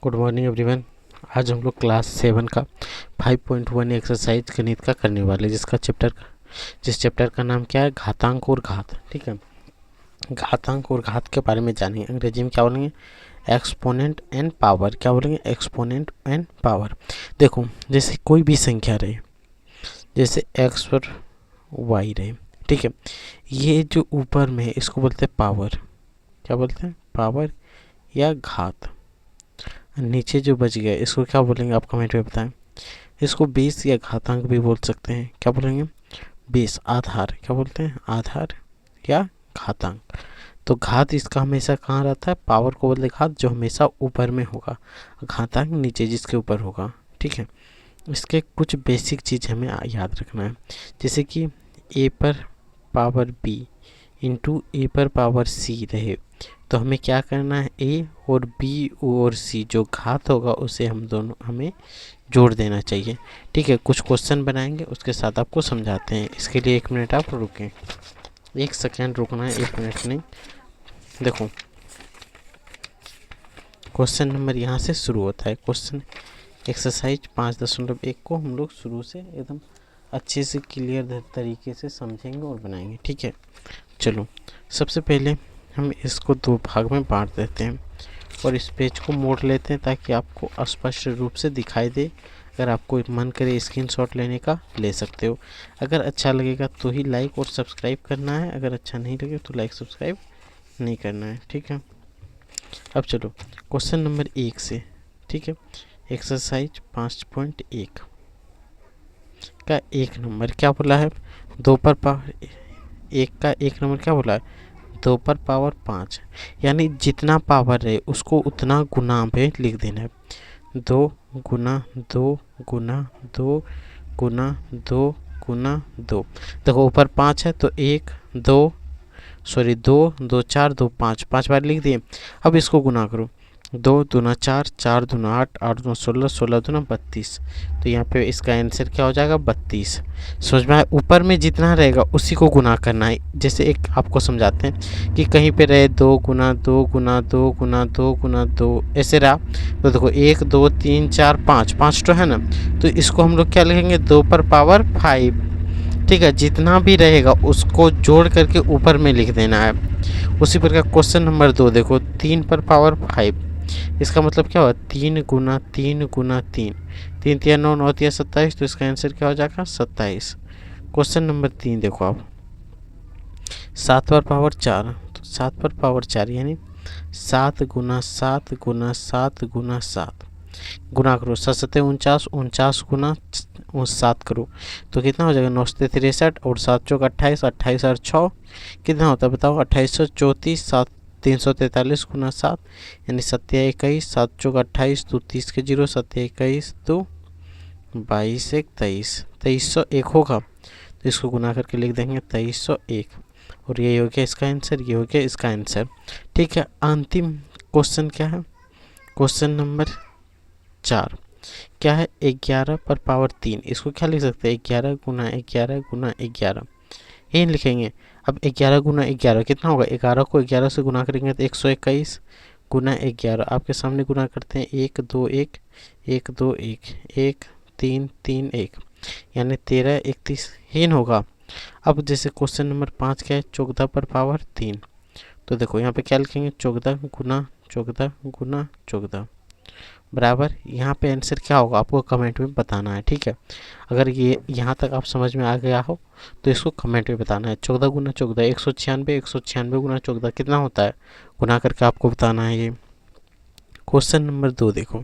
Good morning everyone. आज हम लोग क्लास 7 का 5.1 एक्सरसाइज गणित का करने वाले, जिस चैप्टर का नाम क्या है, घातांक और घात। ठीक है, घातांक और घात के बारे में जानेंगे। अंग्रेजी में क्या बोलेंगे? Exponent and power. क्या बोलेंगे? Exponent and power. देखो, जैसे कोई भी संख्या रहे, जैसे एक्स और वाई रहे, ठीक है, ये जो ऊपर में है इसको बोलते हैं पावर। क्या बोलते हैं? पावर या घात। नीचे जो बच गया इसको क्या बोलेंगे? आप कमेंट में बताएं। इसको बेस या घातांक भी बोल सकते हैं। क्या बोलेंगे? बेस, आधार। क्या बोलते हैं? आधार या घातांक। तो घात इसका हमेशा कहाँ रहता है? पावर को बोलते घात, जो हमेशा ऊपर में होगा, घातांक नीचे जिसके ऊपर होगा। ठीक है, इसके कुछ बेसिक चीज़ हमें याद रखना है, जैसे कि ए पर पावर बी इंटू ए पर पावर सी रहे, तो हमें क्या करना है? ए और बी और सी जो घात होगा उसे हमें जोड़ देना चाहिए। ठीक है, कुछ क्वेश्चन बनाएंगे, उसके साथ आपको समझाते हैं। इसके लिए 1 मिनट आप रुकें, 1 सेकेंड रुकना है, 1 मिनट नहीं। देखो, क्वेश्चन नंबर यहाँ से शुरू होता है। क्वेश्चन एक्सरसाइज 5.1 को हम लोग शुरू से एकदम अच्छे से क्लियर तरीके से समझेंगे और बनाएंगे। ठीक है, चलो सबसे पहले हम इसको 2 भाग में बांट देते हैं और इस पेज को मोड़ लेते हैं ताकि आपको स्पष्ट रूप से दिखाई दे। अगर आपको मन करे स्क्रीनशॉट लेने का, ले सकते हो। अगर अच्छा लगेगा तो ही लाइक और सब्सक्राइब करना है, अगर अच्छा नहीं लगे तो लाइक सब्सक्राइब नहीं करना है। ठीक है, अब चलो क्वेश्चन नंबर 1 से। ठीक है, एक्सरसाइज 5.1 का 1 नंबर क्या बोला है? 2 पर पावर 1 का 1 नंबर क्या बोला है? 2 पर पावर 5, यानी जितना पावर है उसको उतना गुना पे लिख देना है। 2 गुना 2 गुना 2 गुना 2 गुना 2। देखो ऊपर 5 है तो 1 2 2 4 2 5 बार लिख दिए। अब इसको गुना करो, 2 दूना 4 4 दूना 8 8 दूना 16 16 दूना 32। तो यहाँ पे इसका आंसर क्या हो जाएगा? 32। समझ में आया? ऊपर में जितना रहेगा उसी को गुना करना है। जैसे एक आपको समझाते हैं कि कहीं पे रहे 2 गुना 2 गुना 2 गुना 2 गुना 2 ऐसे रहा, तो देखो 1 2 3 4 5 तो है ना, तो इसको हम लोग क्या लिखेंगे? 2 पर पावर 5। ठीक है, जितना भी रहेगा उसको जोड़ करके ऊपर में लिख देना है। उसी प्रकार क्वेश्चन नंबर 2 देखो, 3 पर पावर 5, इसका मतलब क्या हुआ? 3 गुना 3 गुना 3, 3 3 9 9 3 27, तो इसका आंसर क्या हो जाएगा? 27। क्वेश्चन नंबर 3 देखो आप, 7 पर पावर 4, तो 7 पर पावर 4 यानी 7 गुना 7 गुना 7 गुना 7, गुना करो 7 49 49 गुना 7 करो, तो कितना हो जाएगा? 9 63 और 7 चौक 28 28 और 6 कितना होता है बताओ? 2834। 7 343 गुना 7 यानी 7 21, 7 चौक 28 तो 30 के 0, 7 21 तो 22 1 23, 2301 होगा, तो इसको गुना करके लिख देंगे 2301। और ये हो गया इसका आंसर, ये हो गया इसका आंसर। ठीक है, अंतिम क्वेश्चन क्या है? क्वेश्चन नंबर 4 क्या है? 11 पर पावर 3, इसको क्या लिख सकते हैं? 11 गुना 11 गुना 11, यही लिखेंगे। अब 11 गुना 11 कितना होगा? 11 को 11 से गुना करेंगे तो 121 गुना 11, आपके सामने गुना करते हैं 1 2 1 1 2 1 1 3 3 1, यानी 13 31 हीन होगा। अब जैसे क्वेश्चन नंबर 5 क्या है? 14 पर पावर 3, तो देखो यहाँ पे क्या लिखेंगे? 14 गुना 14 गुना 14 बराबर, यहाँ पे आंसर क्या होगा आपको कमेंट में बताना है। ठीक है, अगर ये यहाँ तक आप समझ में आ गया हो तो इसको कमेंट में बताना है। 14 गुना 14 196, 196 गुना 14 कितना होता है? गुना करके आपको बताना है ये। क्वेश्चन नंबर 2 देखो,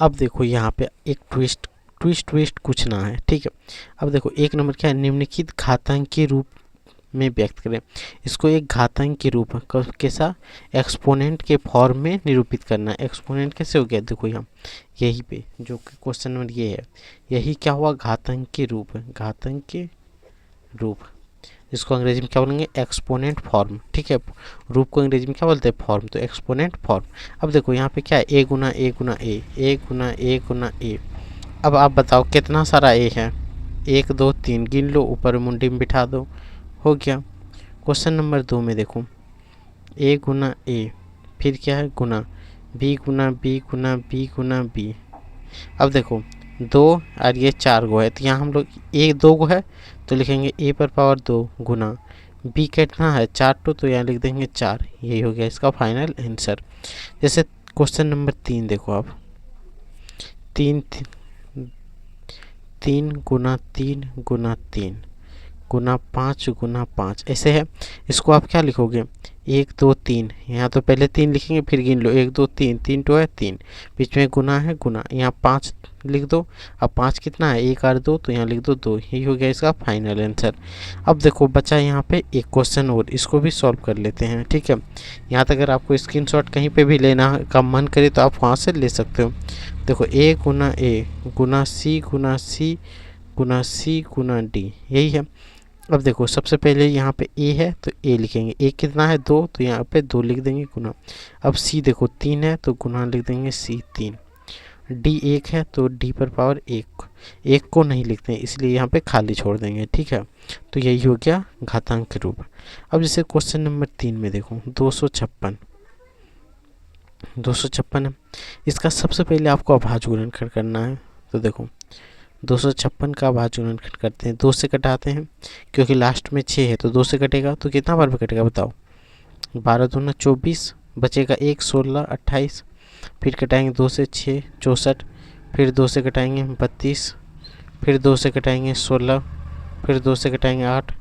अब देखो यहाँ पे एक ट्विस्ट कुछ ना है। ठीक है, अब देखो 1 नंबर क्या है? निम्नलिखित घातांक के रूप में व्यक्त करें। इसको एक घातांक के रूप कैसा? एक्सपोनेंट के फॉर्म में निरूपित करना है। एक्सपोनेंट कैसे हो गया? देखो यहाँ यही पे जो क्वेश्चन नंबर ये है, यही क्या हुआ? घातांक के रूप, घातांक के रूप, इसको अंग्रेजी में क्या बोलेंगे? Exponent form. ठीक है, रूप को अंग्रेजी में क्या बोलते हैं? फॉर्म, तो एक्सपोनेंट फॉर्म। अब देखो यहाँ पे क्या है? ए गुना ए गुना ए, ए गुना ए गुना ए। अब आप बताओ कितना सारा ए है? 1 2 3 गिन लो, ऊपर मुंडी में बिठा दो, हो गया। क्वेश्चन नंबर 2 में देखो, ए गुना ए, फिर क्या है? गुना बी गुना बी गुना बी गुना बी। अब देखो 2 और ये 4 गो है, तो यहाँ हम लोग 1 2 गो है तो लिखेंगे a पर पावर 2 गुना b कितना है 4 तो यहाँ लिख देंगे 4। यही हो गया इसका फाइनल आंसर। जैसे क्वेश्चन नंबर 3 देखो आप, 3 गुना 3 गुना 3 गुना 5 गुना 5 ऐसे है। इसको आप क्या लिखोगे 1 2 3, यहाँ तो पहले 3 लिखेंगे फिर गिन लो 1 2 3, 3 2 है 3, बीच में गुना है गुना, यहाँ 5 लिख दो। अब 5 कितना है 1 और 2 तो यहाँ लिख दो 2। यही हो गया इसका फाइनल आंसर। अब देखो बचा यहाँ पे एक क्वेश्चन और, इसको भी सॉल्व कर लेते हैं। ठीक है, यहाँ तक अगर आपको स्क्रीनशॉट कहीं पे भी लेना का मन करे तो आप वहाँ से ले सकते हो। देखो a Guna a Guna c Guna c Guna c Guna d, यही है। अब देखो सबसे पहले यहाँ पे a है तो a लिखेंगे, a कितना है 2 तो यहाँ पे 2 लिख देंगे गुना। अब c देखो 3 है तो गुना लिख देंगे c 3। d 1 है तो d पर पावर 1 को नहीं लिखते हैं इसलिए यहाँ पे खाली छोड़ देंगे। ठीक है, तो यही हो गया घातांक रूप। अब जैसे क्वेश्चन नंबर 3 में देखो 256 है, इसका सबसे पहले आपको अभाज्य गुणनखंड करना है। तो देखो 256 का अभाज्य गुणनखंड करते हैं, 2 से कटाते हैं क्योंकि लास्ट में 6 है तो 2 से कटेगा तो कितना बार में कटेगा बताओ, 12 दूना 24, बचेगा 1 16 28, फिर कटाएंगे 2 से 6 64, फिर 2 से कटाएंगे 32, फिर 2 से कटाएंगे 16, फिर 2 से कटाएंगे 8,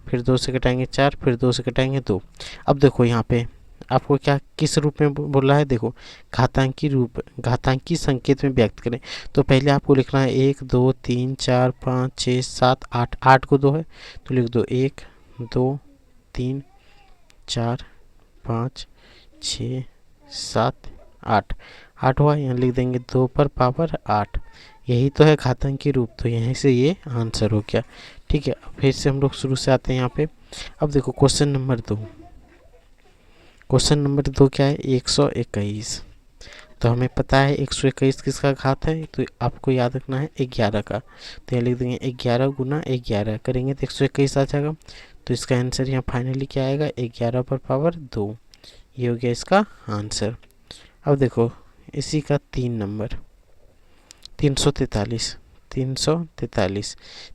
फिर 2 से कटाएंगे 4, फिर 2 से कटाएंगे 2। अब देखो यहाँ पे आपको क्या किस रूप में बोला है, देखो घातांकी रूप, घातांकी संकेत में व्यक्त करें। तो पहले आपको लिखना है 1 2 3 4 5 6 7 8, 8 को 2 है तो लिख दो 1 2 3 4 5 6 7 8, 8 हुआ, यहाँ लिख देंगे 2 पर पावर 8। यही तो है घातांकी रूप, तो यहीं से ये आंसर हो गया। ठीक है, फिर से हम लोग शुरू से आते हैं यहाँ पे। अब देखो क्वेश्चन नंबर 2, क्वेश्चन नंबर 2 क्या है 121। तो हमें पता है 121 किसका घात है, तो आपको याद रखना है 11 का। तो यहाँ लिख देंगे 11 गुना 11 करेंगे तो 121 आ जाएगा। तो इसका आंसर यहाँ फाइनली क्या आएगा 11 पर पावर 2। ये हो गया इसका आंसर। अब देखो इसी का 3 नंबर 343,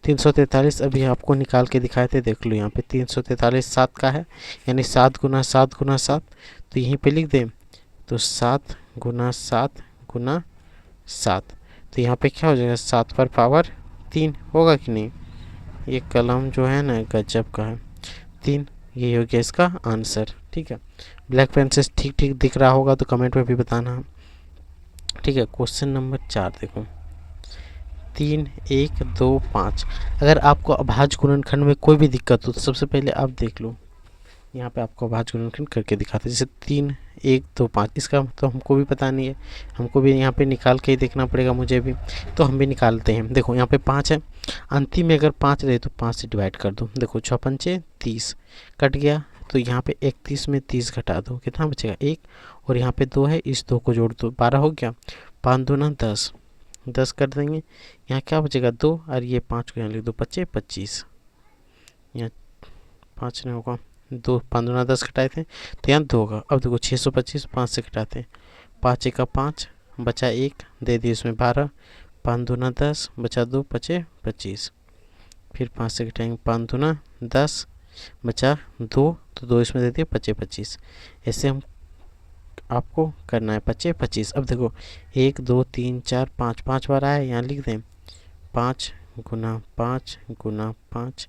343 अभी आपको निकाल के दिखाए थे, देख लो यहाँ पे 343 7 का है, यानी 7 गुना 7 गुना 7, तो यहीं पे लिख दें तो 7 गुना 7 गुना 7। तो यहाँ पे क्या हो जाएगा 7 पर पावर 3 होगा कि नहीं। ये कलम जो है ना गजब का है, 3। ये हो गया इसका आंसर। ठीक है, ब्लैक पेन से ठीक ठीक दिख रहा होगा तो कमेंट में भी बताना। ठीक है, क्वेश्चन नंबर 4 देखो 3 1 2 5। अगर आपको अभाज्य गुणनखंड में कोई भी दिक्कत हो तो सबसे पहले आप देख लो, यहाँ पे आपको अभाज्य गुणनखंड करके दिखाते हैं। जैसे 3 1 2 5, इसका तो हमको भी पता नहीं है, हमको भी यहाँ पे निकाल के ही देखना पड़ेगा मुझे भी, तो हम भी निकालते हैं। देखो यहाँ पे 5 है, अंतिम में अगर 5 रहे तो 5 से डिवाइड कर दो। देखो 6 पंचे 30 कट गया, तो यहाँ पे 31 में 30 घटा दो, कितना बचेगा 1, और यहाँ पे 2 है, इस 2 को जोड़ दो 12 हो गया, 5 दूना 10, 10 कर देंगे, यहाँ क्या बचेगा 2, और ये 5 को यहाँ लिख दो 25 25, यहाँ 5 नहीं होगा 2, 5 दूना 10 घटाए थे तो यहाँ 2 होगा। अब देखो 625 5 से घटाते हैं, 5 1 का 5 बचा 1 दे दिए इसमें 12, 5 दूना 10 बचा 2 25 25, फिर 5 से घटाएंगे 5 दूना 10 बचा 2 तो 2 इसमें दे दिए 25 25। ऐसे हम आपको करना है 25 25। अब देखो 1 2 3 4 5 5 बार आया, यहाँ लिख दें 5 गुना 5 गुना 5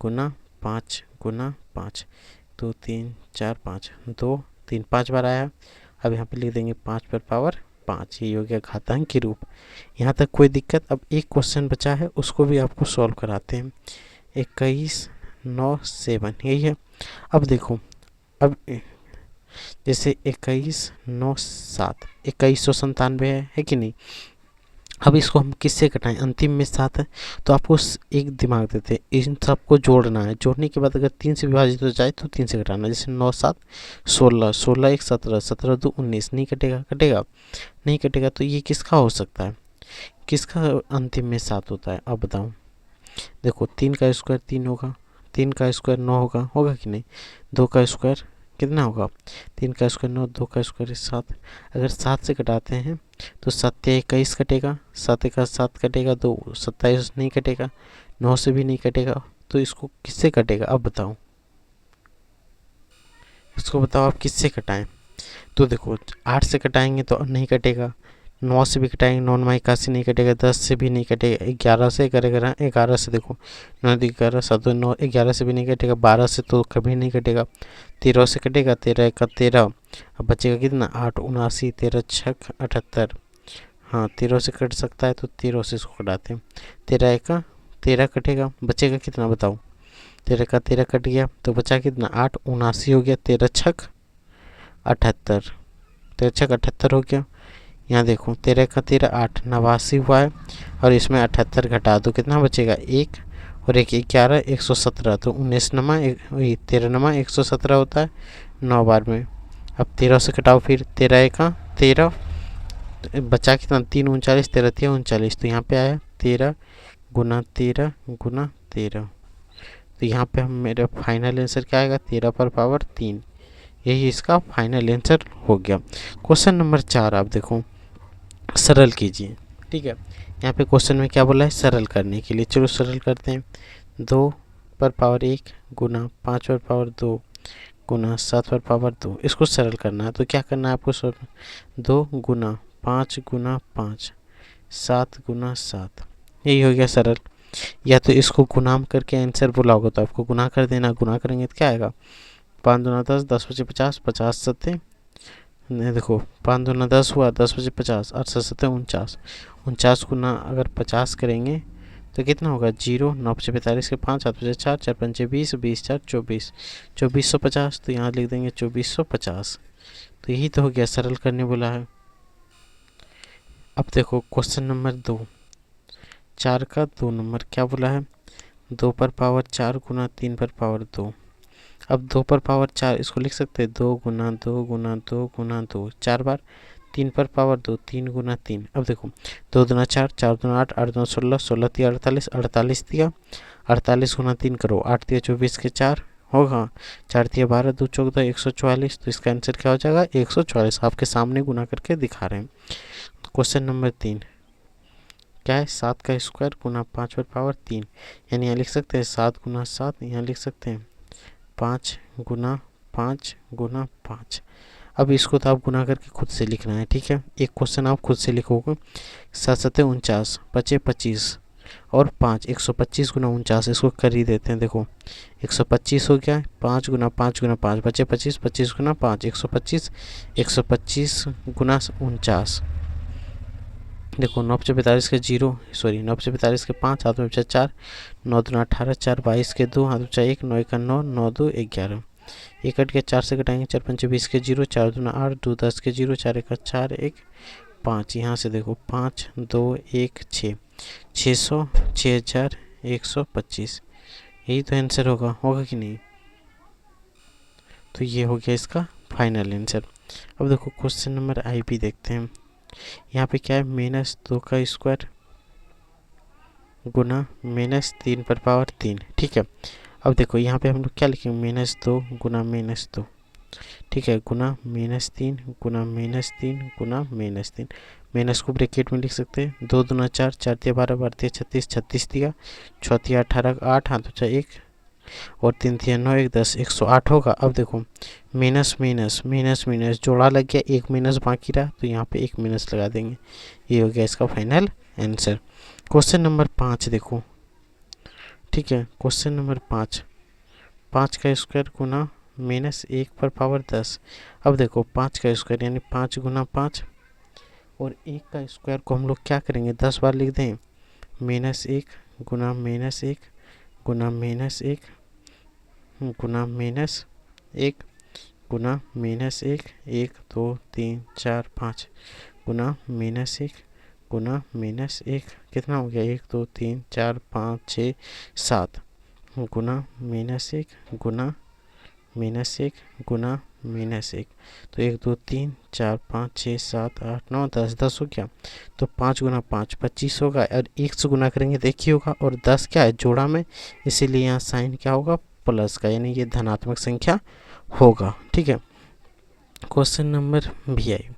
गुना 5 गुना 5, 2 3 4 5 2 3 5 बार आया। अब यहाँ पे लिख देंगे 5 पर पावर 5। ये हो गया घातांक के रूप। यहाँ तक कोई दिक्कत। अब एक क्वेश्चन बचा है, उसको भी आपको सॉल्व कराते हैं। 21 9 7 यही है। अब देखो, अब जैसे 21 9 7 2197 है कि नहीं। अब इसको हम किससे घटाएं, अंतिम में 7 है तो आपको एक दिमाग देते हैं, इन सबको जोड़ना है। जोड़ने के बाद अगर 3 से विभाजित हो जाए तो 3 से घटाना। जैसे 9 7 16, 16 1 17, 17 2 19, नहीं कटेगा, कटेगा नहीं कटेगा। तो ये किसका हो सकता है, किसका अंतिम में 7 होता है, अब बताओ। देखो 3 का स्क्वायर 3 होगा, 3 का स्क्वायर 9 होगा, होगा कि नहीं। 2 का स्क्वायर कितना होगा 3 का स्क्वायर 9, 2 का स्क्वायर 7। अगर 7 से घटाते हैं तो 7 या 21 कटेगा, 7 का 7 कटेगा, 2 27 नहीं कटेगा, 9 से भी नहीं कटेगा, तो इसको किससे कटेगा अब बताओ, इसको बताओ आप किससे कटाएं। तो देखो 8 से कटाएंगे तो नहीं कटेगा, 9 से भी कटाएंगे, 9 9 81 नहीं कटेगा, 10 से भी नहीं कटेगा, 11 से करेगा, 11 से देखो 9 11 7 9 11 से भी नहीं कटेगा, 12 से तो कभी नहीं कटेगा, 13 से कटेगा, 13 का 13, अब बचेगा कितना 8 79, 13 छक 78, हाँ 13 से कट सकता है तो 13 से इसको कटाते हैं, 13 का 13 कटेगा, बचेगा कितना बताओ, 13 का 13 कट गया तो बचा कितना 8 79 हो गया, 13 छक 78, 13 छक 78 हो गया। यहाँ देखो 13 का 13 8 89 हुआ है, और इसमें 78 घटा दो कितना बचेगा 1 और 1 11 117, तो 19 नमा 13 नमा 117 होता है 9 बार में। अब 13 से घटाओ फिर 13 का 13, बचा कितना 3 39, 13 3 39, तो यहाँ पे आया 13 गुना 13 गुना 13, तो यहाँ पे हम मेरा फाइनल आंसर क्या आएगा 13 पर पावर 3, यही इसका फाइनल आंसर हो गया। क्वेश्चन नंबर 4 आप देखो, सरल कीजिए। ठीक है, यहाँ पे क्वेश्चन में क्या बोला है सरल करने के लिए, चलो सरल करते हैं। 2 पर पावर 1 गुना 5 पर पावर 2 गुना 7 पर पावर 2, इसको सरल करना है तो क्या करना है आपको, 2 गुना 5 गुना 5 7 गुना 7, यही हो गया सरल। या तो इसको गुनाम करके आंसर बोला होगा तो आपको गुना कर देना, गुना करेंगे तो क्या आएगा 5 दूना 10 10 बचे 50 50 सत्ते, नहीं देखो 5 दूना 10 हुआ, 10 बचे 50, 8 सत्ते 49, 49 गुना अगर 50 करेंगे तो कितना होगा 0, 9 बचे 45 के 5 7 बचे 4 4 पंचे 20 20 4 24 2450, तो यहाँ लिख देंगे 2450, तो यही तो हो गया सरल करने बोला है। अब देखो क्वेश्चन नंबर 2, 4 का 2 नंबर क्या बोला है, 2 पर पावर 4 गुना 3 पर पावर 2। अब 2 पर पावर 4 इसको लिख सकते हैं 2 गुना 2 गुना 2 गुना 2 4 बार, 3 पर पावर 2 3 गुना 3। अब देखो 2 दूना 4 4 दूना 8 8 दूना 16 16 दिया 48 48 दिया, 48 गुना 3 करो, 8 दिया 24 के 4 होगा, 4 दिया 12 2 14 144, तो इसका आंसर क्या हो जाएगा 144, आपके सामने गुना करके दिखा रहे हैं। क्वेश्चन नंबर 3 क्या है 7 का स्क्वायर गुना 5 पर पावर 3, यानी यहाँ लिख सकते हैं 7 गुना 7, यहाँ लिख सकते हैं 5 गुना 5 गुना 5। अब इसको तो आप गुना करके खुद से लिखना है। ठीक है, एक क्वेश्चन आप खुद से लिखोगे, 7 7 49 बचे 25 और 5 125 गुना 49, इसको कर ही देते हैं। देखो 125 हो गया, 5 गुना 5 गुना 5 बचे 25, 25 गुना 5 125, 125 गुना 49, देखो 9 बचे 45 के 0 सॉरी 9 बचे 45 के 5 हाथ में बचा 4, 9 दूना 18 4 22 के 2 हाथ बचा 1 9 का 9 9 2 11, एक कट के 4 से कटाएंगे 4 पंचे 20 के 0, 4 दूना 8 2 10 के 0, 4 1 4 1 5, यहाँ से देखो 5 2 1 6 600 6000 125, यही तो आंसर होगा कि नहीं। तो ये हो गया इसका फाइनल आंसर। अब देखो क्वेश्चन नंबर आई भी देखते हैं। यहाँ पे क्या है -2 का स्क्वायर गुना -3 पर पावर 3। ठीक है, अब देखो यहाँ पे हम लोग क्या लिखेंगे -2 गुना -2, ठीक है, गुना -3 गुना -3 गुना -3, माइनस को ब्रैकेट में लिख सकते हैं। 2 दूना 4 4 दिया 12 12 दिया 36 36 दिया 6 दिया 18 8 हाथ बचा 1 और 3 दिया 9 1 10 108 होगा। अब देखो माइनस माइनस माइनस माइनस जोड़ा लग गया, एक माइनस बाकी रहा तो यहाँ पे एक माइनस लगा देंगे, ये हो गया इसका फाइनल आंसर। क्वेश्चन नंबर 5 देखो, ठीक है, क्वेश्चन नंबर 5 5 का स्क्वायर गुना -1 पर पावर 10। अब देखो 5 का स्क्वायर यानी 5 गुना 5 और 1 का स्क्वायर को हम लोग क्या करेंगे 10 बार लिख दें, -1 गुना -1 गुना -1 गुना -1 गुना -1 1 2 3 4 5 गुना -1 गुना -1 कितना हो गया 1 2 3 4 5 6 7 गुना -1 गुना -1 गुना -1, तो 1 2 3 4 5 6 7 8 9 10 10 हो गया। तो 5 गुना 5 25 होगा और 1 से गुना करेंगे तो 1 ही होगा और 10 क्या है जोड़ा में, इसीलिए यहाँ साइन क्या होगा प्लस का, यानी ये धनात्मक संख्या होगा। ठीक है, क्वेश्चन नंबर भी आई,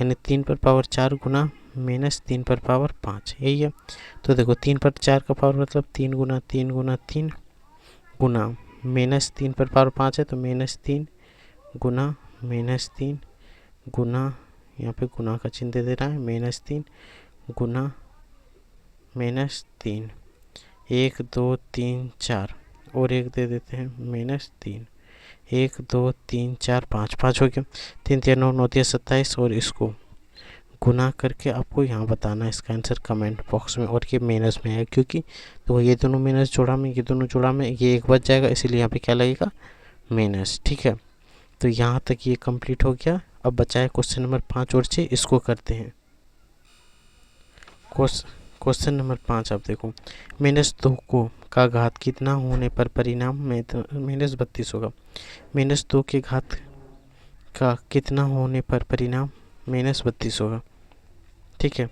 यानी 3 पर पावर 4 गुना माइनस 3 पर पावर 5, यही है। तो देखो 3 पर 4 का पावर मतलब 3 गुना 3 गुना 3 गुना माइनस 3 पर पावर 5 है तो माइनस 3 गुना माइनस 3 गुना, यहाँ पे गुना का चिन्ह दे रहा है, माइनस 3 गुना माइनस 3, 1 2 3 4 और एक दे देते हैं माइनस 3, 1 2 3 4 5, 5 हो गया, 3 3 9 9 3 27 और इसको गुना करके आपको यहाँ बताना है इसका आंसर कमेंट बॉक्स में। और ये माइनस में है क्योंकि तो ये दोनों माइनस जोड़ा में, ये दोनों जोड़ा में, ये एक बच जाएगा, इसीलिए यहाँ पे क्या लगेगा माइनस। ठीक है, तो यहाँ तक ये कंप्लीट हो गया। अब बचा है क्वेश्चन नंबर 5 और 6, इसको करते हैं। क्वेश्चन नंबर 5 आप देखो, माइनस 2 को का घात कितना होने पर परिणाम में माइनस 32 होगा। माइनस 2 के घात का कितना होने पर परिणाम माइनस 32 होगा। ठीक है,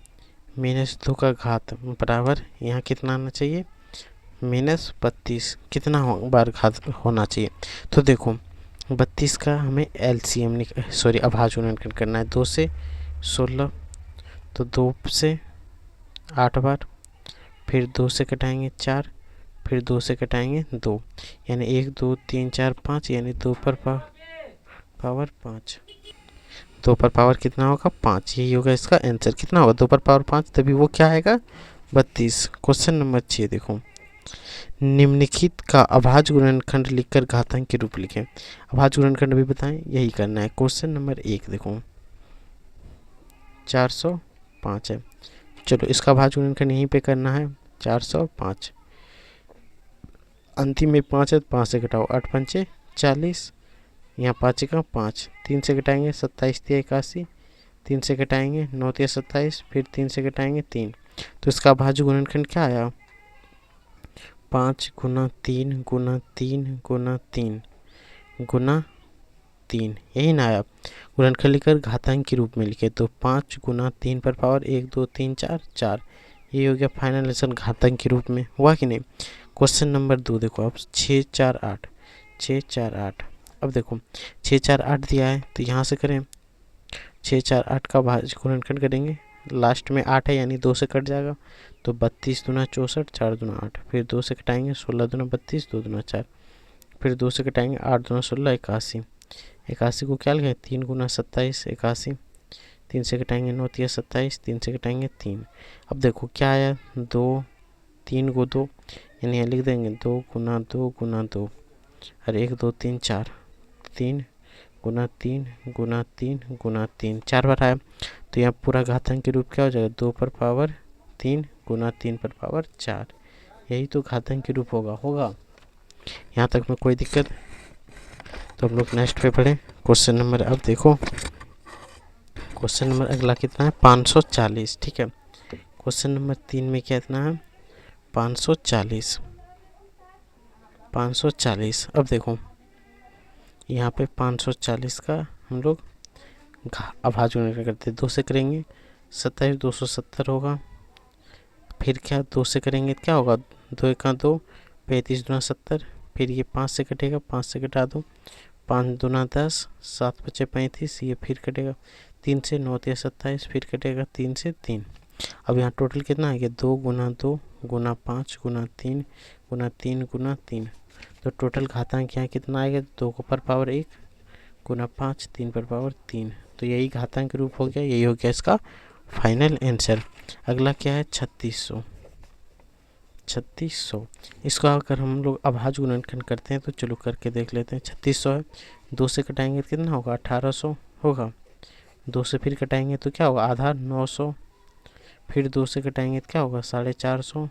माइनस 2 का घात बराबर यहाँ कितना आना चाहिए माइनस 32, कितना बार घात होना चाहिए। तो देखो 32 का हमें एलसीएम सॉरी अभाज्य गुणनखंड करना है, 2 से 16 तो 2 से 8 बार, फिर 2 से कटाएंगे 4, फिर 2 से कटाएंगे 2, यानी 1 2 3 4 5, यानी 2 पर पावर 5, 2 पर पावर कितना होगा 5, यही होगा इसका आंसर। कितना होगा 2 पर पावर 5, तभी वो क्या आएगा 32। क्वेश्चन नंबर 6 देखो, निम्नलिखित का अभाज्य गुणनखंड लिखकर घातांक के रूप लिखें। अभाज्य गुणनखंड भी बताएं, यही करना है। क्वेश्चन नंबर 1 देखो 405 है, चलो इसका अभाज्य गुणनखंड यहीं पे करना है 405, अंतिम में 5 है, 5 से घटाओ 8 पंचे 40, यहाँ 5 का 5, 3 से घटाएंगे 27 तिया 81, 3 से घटाएंगे 9 तिया 27, फिर 3 से घटाएंगे 3, तो इसका अभाज्य गुणनखंड क्या आया 5 गुना 3 गुना 3 गुना 3 गुना 3, यही ना आया। गुणनखंड लिखकर घातांक के रूप में लिखे तो 5 गुना 3 पर पावर 1 2 3 4 4, ये हो गया फाइनल आंसर घातांक के रूप में, हुआ कि नहीं। क्वेश्चन नंबर 2 देखो अब 6 4 8, 6 4 8, अब देखो 6 4 8 दिया है तो यहाँ से करें 6 4 8 का भाज्य गुणनखंड करेंगे, लास्ट में 8 है यानी 2 से कट जाएगा, तो 32 दूना 64, 4 दूना 8, फिर 2 से कटाएंगे 16 दूना 32, 2 दूना 4, फिर 2 से कटाएंगे 8 दूना 16 81, 81 को क्या लिखा है 3 गुना 27 81, 3 से कटाएंगे 9 तिया 27, 3 से कटाएंगे 3। अब देखो क्या आया 2 3 को 2, यानी यहाँ लिख देंगे 2 गुना 2 गुना 2, और 1 2 3 4, 3 गुना 3 गुना 3 गुना 3, 4 बार आया, तो यहाँ पूरा घातांक के रूप क्या हो जाएगा 2 पर पावर 3 गुना 3 पर पावर 4, यही तो घातांक के रूप होगा। यहाँ तक में कोई दिक्कत, तो हम लोग नेक्स्ट पे पढ़ें। क्वेश्चन नंबर अब देखो, क्वेश्चन नंबर अगला कितना है 540। ठीक है, क्वेश्चन नंबर 3 में कितना है 540, 540। अब देखो यहाँ पे 540 का हम लोग अभाज्य गुणनखंड करते 2 से करेंगे 27 270 होगा, फिर क्या 2 से करेंगे क्या होगा 2 का 2, 35 दूना 70, फिर ये 5 से कटेगा 5 से कटा दो, 5 दूना 10, 7 बचे 35, ये फिर कटेगा 3 से 9 तिया 27, फिर कटेगा 3 से 3। अब यहाँ टोटल कितना आ गया 2 गुना 2 गुना 5 गुना 3 गुना 3 गुना 3, तो टोटल घातांक यहाँ कितना आएगा 2 को पर पावर 1 गुना 5 3 पर पावर 3, तो यही घातांक रूप हो गया, यही हो गया इसका फाइनल आंसर। अगला क्या है 3600, 3600। इसको अगर हम लोग अभाज्य गुणनखंड करते हैं तो चलो करके देख लेते हैं। 3600 है, 2 से कटाएंगे तो कितना होगा 1800 होगा, 2 से फिर कटाएंगे तो क्या होगा आधा 900, फिर 2 से कटाएंगे तो क्या होगा 450,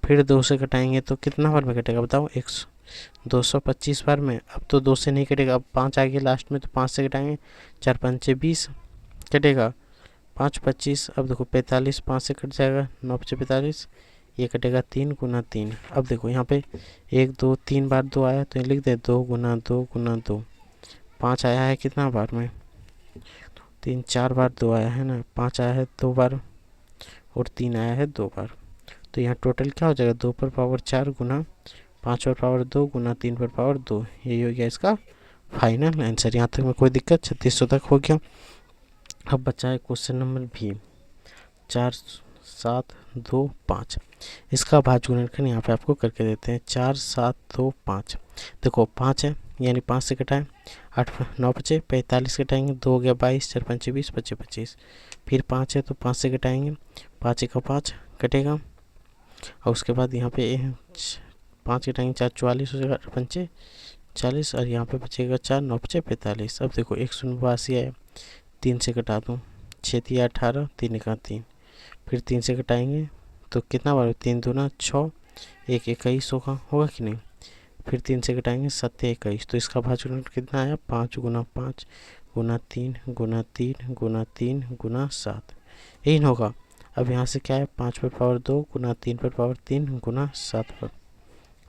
फिर 2 से कटाएंगे तो कितना बार में कटेगा बताओ 225 बार में। अब तो 2 से नहीं कटेगा, अब 5 आ गया लास्ट में तो 5 से कटाएंगे, 4 पंचे 20 कटेगा, 5 25, अब देखो 45 5 से कट जाएगा, 9 बचे 45, ये कटेगा 3 गुना 3। अब देखो यहाँ पे 1 2 3 बार 2 आया तो ये लिख दे 2 गुना 2 गुना 2, 5 आया है कितना बार में 3 4 बार 2 आया है ना, 5 आया है 2 बार और 3 आया है 2 बार, तो यहाँ टोटल क्या हो जाएगा 2 पर पावर 4 गुना 5 पर पावर 2 गुना 3 पर पावर 2, यही हो गया इसका फाइनल आंसर। यहाँ तक में कोई दिक्कत? 3600 तक हो गया। अब बचा है क्वेश्चन नंबर भी 4 7 2 5। इसका भाज्य गुणनखंड यहाँ पे आपको करके देते हैं। 4 7 2 5। देखो 5 है यानी 5 से घटाएं, 8 9 बचे 45 घटाएंगे, 2 हो गया 22, 4 5 20 बचे 25। फिर 5 है तो 5 से घटाएंगे, 5 1 5 कटेगा। और उसके बाद यहाँ पे 5 घटाएंगे, 4 44 हो जाएगा, 5 40 और यहाँ पे बचेगा 4 9 बचे 45। अब देखो 182 आया, 3 से घटा दूँ, 6 3 18, 3 1 3। फिर 3 से घटाएंगे तो कितना बार 3 दूना 6, 1 21 होगा कि नहीं। फिर 3 से घटाएंगे 7 21। तो इसका भाज्य गुणनखंड कितना आया? 5 गुना 5 गुना 3 गुना 3 गुना 3 गुना 7, यही होगा। अब यहाँ से क्या है? 5 पर पावर 2 गुना 3 पर पावर 3 गुना 7 पर।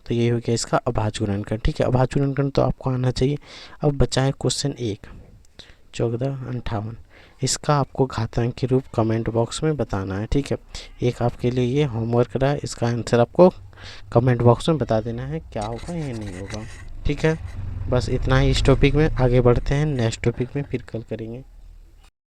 तो यही हो गया इसका अभाज्य गुणनखंड। ठीक है, अभाज्य गुणनखंड तो आपको आना चाहिए। अब बचा है क्वेश्चन 1 14 58। इसका आपको घातांक के रूप कमेंट बॉक्स में बताना है। ठीक है, एक आपके लिए ये होमवर्क रहा है, इसका आंसर आपको कमेंट बॉक्स में बता देना है क्या होगा या नहीं होगा। ठीक है, बस इतना ही इस टॉपिक में। आगे बढ़ते हैं नेक्स्ट टॉपिक में, फिर कल करेंगे।